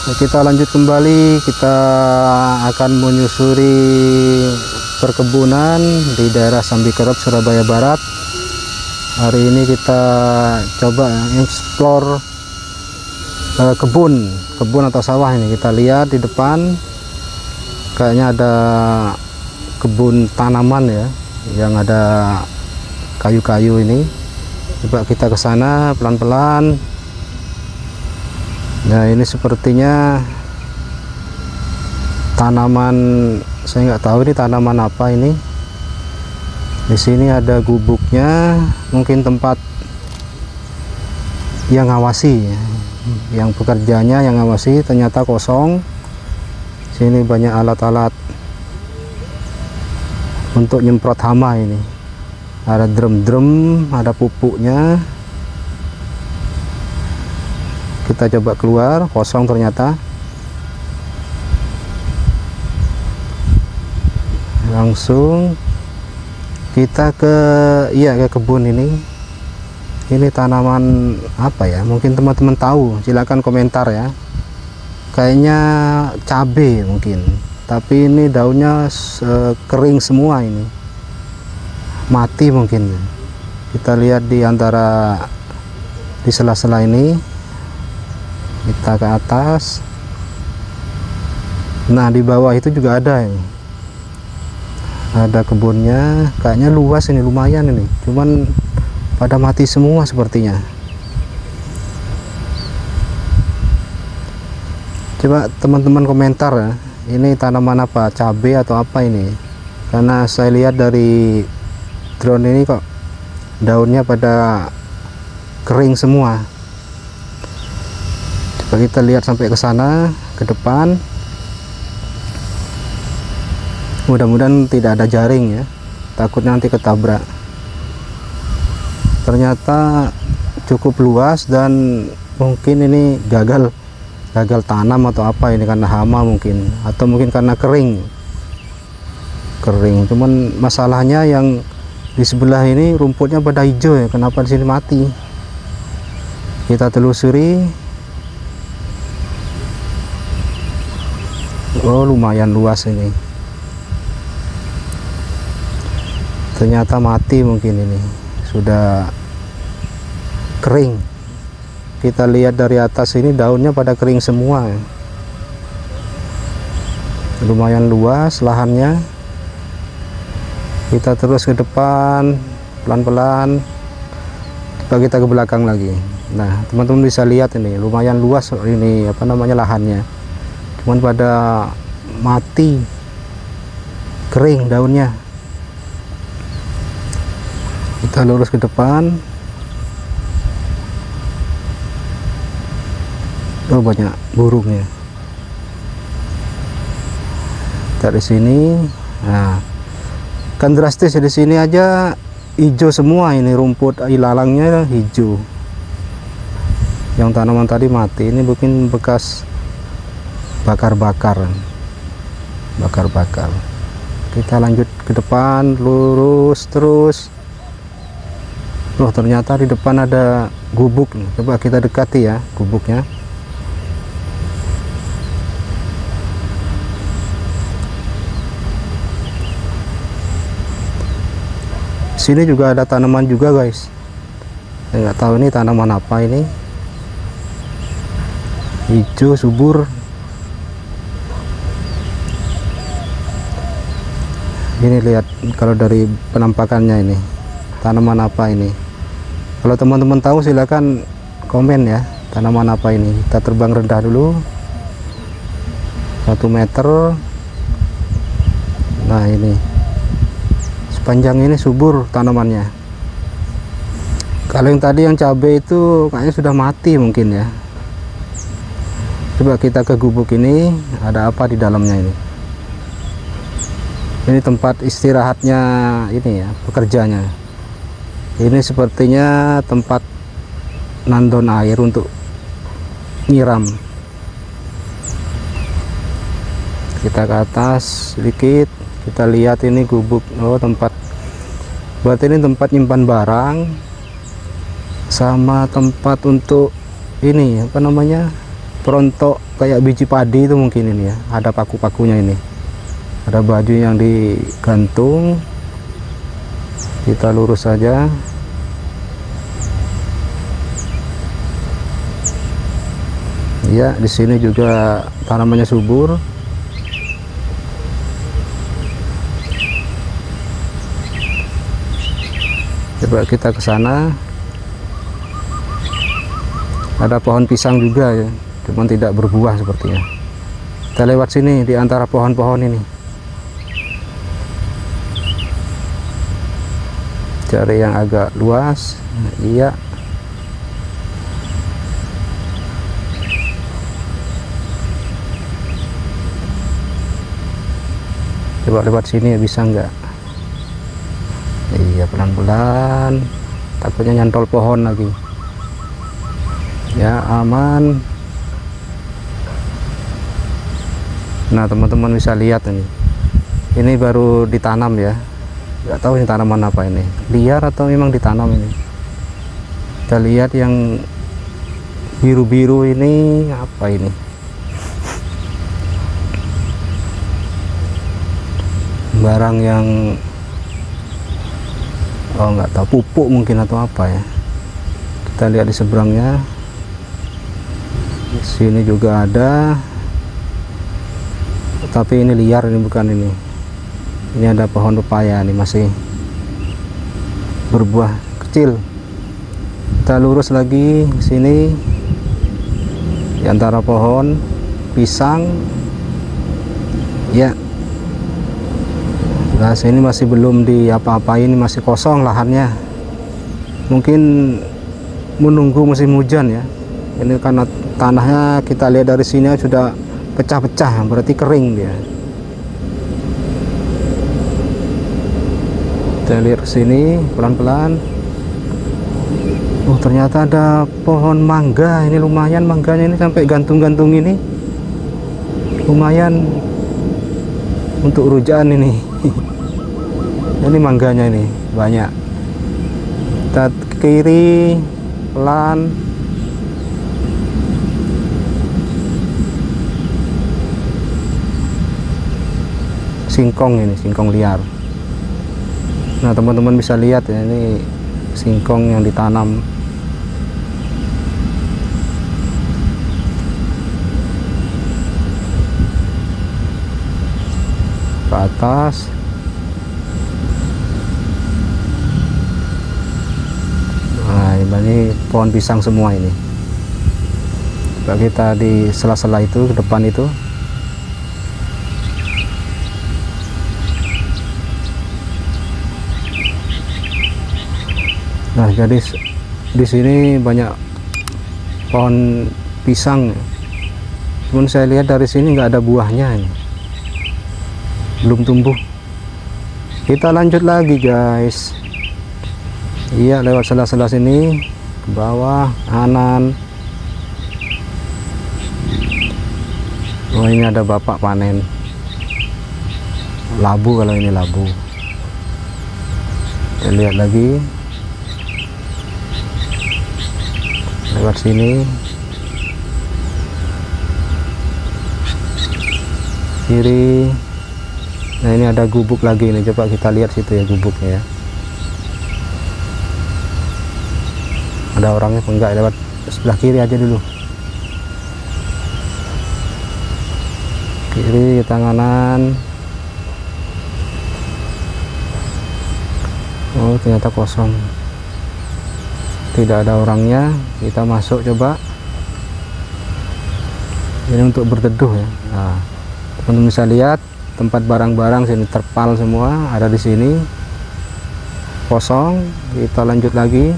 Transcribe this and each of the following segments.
Kita lanjut kembali, kita akan menyusuri perkebunan di daerah Sambikerep, Surabaya Barat. Hari ini kita coba explore kebun atau sawah. Ini kita lihat di depan kayaknya ada kebun tanaman ya, yang ada kayu-kayu ini. Coba kita ke sana pelan-pelan. Nah, ini sepertinya tanaman, saya nggak tahu ini tanaman apa ini. Di sini ada gubuknya, mungkin tempat yang ngawasi, yang pekerjanya yang ngawasi, ternyata kosong. Sini banyak alat-alat untuk nyemprot hama ini. Ada drum-drum, ada pupuknya. Kita coba keluar, kosong ternyata. Langsung kita ke kebun ini. Ini tanaman apa ya? Mungkin teman-teman tahu, silakan komentar ya. Kayaknya cabai mungkin, tapi ini daunnya kering semua ini. Mati mungkin. Kita lihat di antara di sela-sela ini. Kita ke atas. Nah, di bawah itu juga ada ini. Ada kebunnya, kayaknya luas ini, lumayan ini. Cuman pada mati semua sepertinya. Coba teman-teman komentar ya. Ini tanaman apa? Cabai atau apa ini? Karena saya lihat dari drone ini kok daunnya pada kering semua. Coba kita lihat sampai ke sana, ke depan. Mudah-mudahan tidak ada jaring ya, takutnya nanti ketabrak. Ternyata cukup luas dan mungkin ini gagal tanam atau apa ini, karena hama mungkin, atau mungkin karena kering. Cuman masalahnya yang di sebelah ini rumputnya pada hijau ya, kenapa di sini mati? Kita telusuri. Oh, lumayan luas ini. Ternyata mati mungkin ini, sudah kering. Kita lihat dari atas ini daunnya pada kering semua. Lumayan luas lahannya. Kita terus ke depan pelan-pelan. Coba kita ke belakang lagi. Nah, teman-teman bisa lihat ini lumayan luas ini lahannya. Cuman pada mati, kering daunnya. Kita lurus ke depan. Oh, banyak burungnya dari sini. Nah, kan drastis di sini aja hijau semua ini, rumput ilalangnya hijau. Yang tanaman tadi mati, ini mungkin bekas bakar-bakar. Kita lanjut ke depan, lurus terus. Loh, ternyata di depan ada gubuk. Coba kita dekati ya gubuknya. Sini juga ada tanaman juga guys. Saya nggak tahu ini tanaman apa ini. Hijau subur. Ini lihat kalau dari penampakannya ini tanaman apa ini. Kalau teman-teman tahu silakan komen ya, tanaman apa ini. Kita terbang rendah dulu 1 meter. Nah, ini sepanjang ini subur tanamannya. Kalau yang tadi yang cabai itu kayaknya sudah mati mungkin ya. Coba kita ke gubuk ini, ada apa di dalamnya ini. Ini tempat istirahatnya ini ya, pekerjanya. Ini sepertinya tempat nandon air untuk nyiram. Kita ke atas sedikit, kita lihat ini gubuk. Oh, tempat, berarti ini tempat nyimpan barang sama tempat untuk ini apa namanya, perontok kayak biji padi itu mungkin ini ya, ada paku-pakunya ini, ada baju yang digantung. Kita lurus saja. Ya, di sini juga tanamannya subur. Coba kita ke sana. Ada pohon pisang juga ya, cuman tidak berbuah sepertinya. Kita lewat sini di antara pohon-pohon ini. Cari yang agak luas. Iya. Coba lewat sini bisa nggak? Iya, pelan-pelan, takutnya nyantol pohon lagi. Ya, aman. Nah, teman-teman bisa lihat ini baru ditanam ya, nggak tahu ini tanaman apa ini, liar atau memang ditanam ini. Kita lihat yang biru-biru ini apa ini, barang yang nggak tahu, pupuk mungkin atau apa ya. Kita lihat di seberangnya, di sini juga ada, tapi ini liar, ini bukan ini. Ini ada pohon pepaya, ini masih berbuah kecil. Kita lurus lagi ke sini, di antara pohon pisang. Ya. Nah, sini masih belum diapa-apain, masih kosong lahannya. Mungkin menunggu musim hujan ya. Ini karena tanahnya kita lihat dari sini sudah pecah-pecah, berarti kering dia. Kita lihat ke sini pelan-pelan. Oh, ternyata ada pohon mangga. Ini lumayan mangganya, ini sampai gantung-gantung ini. Lumayan untuk rujaan ini. Ini mangganya ini banyak. Kita ke kiri pelan. Singkong ini, singkong liar. Nah, teman-teman bisa lihat ya, ini singkong yang ditanam. Ke atas. Nah, ini pohon pisang semua ini. Coba kita di sela-sela itu, ke depan itu. Nah, jadi di sini banyak pohon pisang. Cuman saya lihat dari sini nggak ada buahnya ini. Belum tumbuh. Kita lanjut lagi, guys. Iya, lewat sela-sela sini ke bawah kanan. Oh, ini ada bapak panen labu, kalau ini labu. Kita lihat lagi lewat sini kiri. Nah, ini ada gubuk lagi nih, coba kita lihat situ ya gubuknya ya. Ada orangnya apa enggak? Lewat sebelah kiri aja dulu. Kiri, kanan. Oh, ternyata kosong, tidak ada orangnya. Kita masuk coba. Ini untuk berteduh ya. Nah, teman-teman bisa lihat tempat barang-barang sini, terpal semua ada di sini, kosong. Kita lanjut lagi.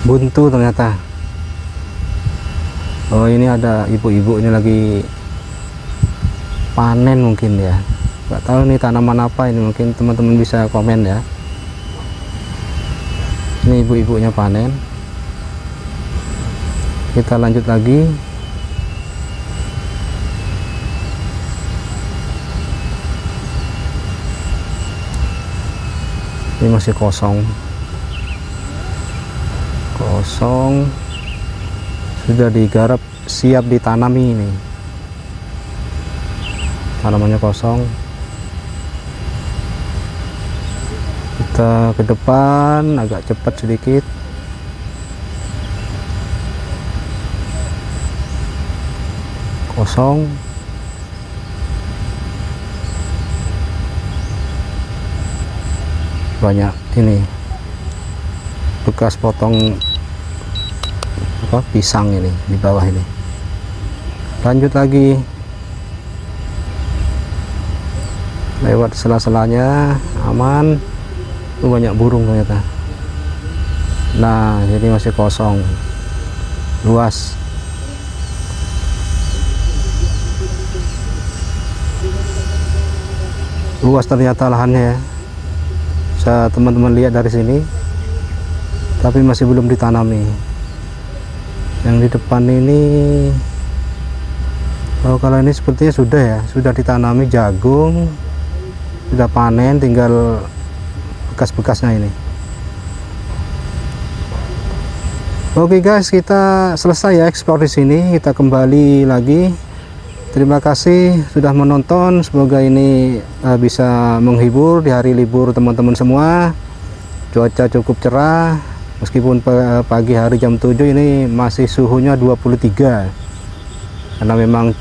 Buntu ternyata. Oh, ini ada ibu-ibu ini lagi panen mungkin ya. Nggak tahu ini tanaman apa ini, mungkin teman-teman bisa komen ya. Ini ibu-ibunya panen. Kita lanjut lagi. Ini masih kosong. kosong, sudah digarap, siap ditanami ini. Tanamannya kosong. Kita ke depan agak cepat sedikit. Kosong. Banyak ini bekas potong pisang ini di bawah ini. Lanjut lagi, lewat sela-selanya aman. Banyak burung ternyata. Nah, jadi masih kosong, luas. Luas ternyata lahannya ya. Bisa teman-teman lihat dari sini, tapi masih belum ditanami. Yang di depan ini, kalau ini sepertinya sudah ya, sudah ditanami jagung, sudah panen, tinggal bekas-bekasnya ini. Oke guys, kita selesai ya eksplor di sini. Kita kembali lagi. Terima kasih sudah menonton. Semoga ini bisa menghibur di hari libur teman-teman semua. Cuaca cukup cerah, meskipun pagi hari jam 7 ini masih suhunya 23, karena memang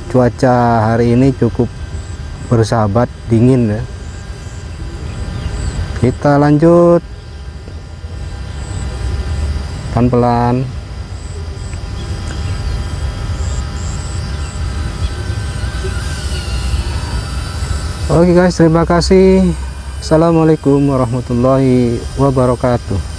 cuaca hari ini cukup bersahabat, dingin ya. Kita lanjut pelan-pelan. Oke guys, terima kasih. Assalamualaikum warahmatullahi wabarakatuh.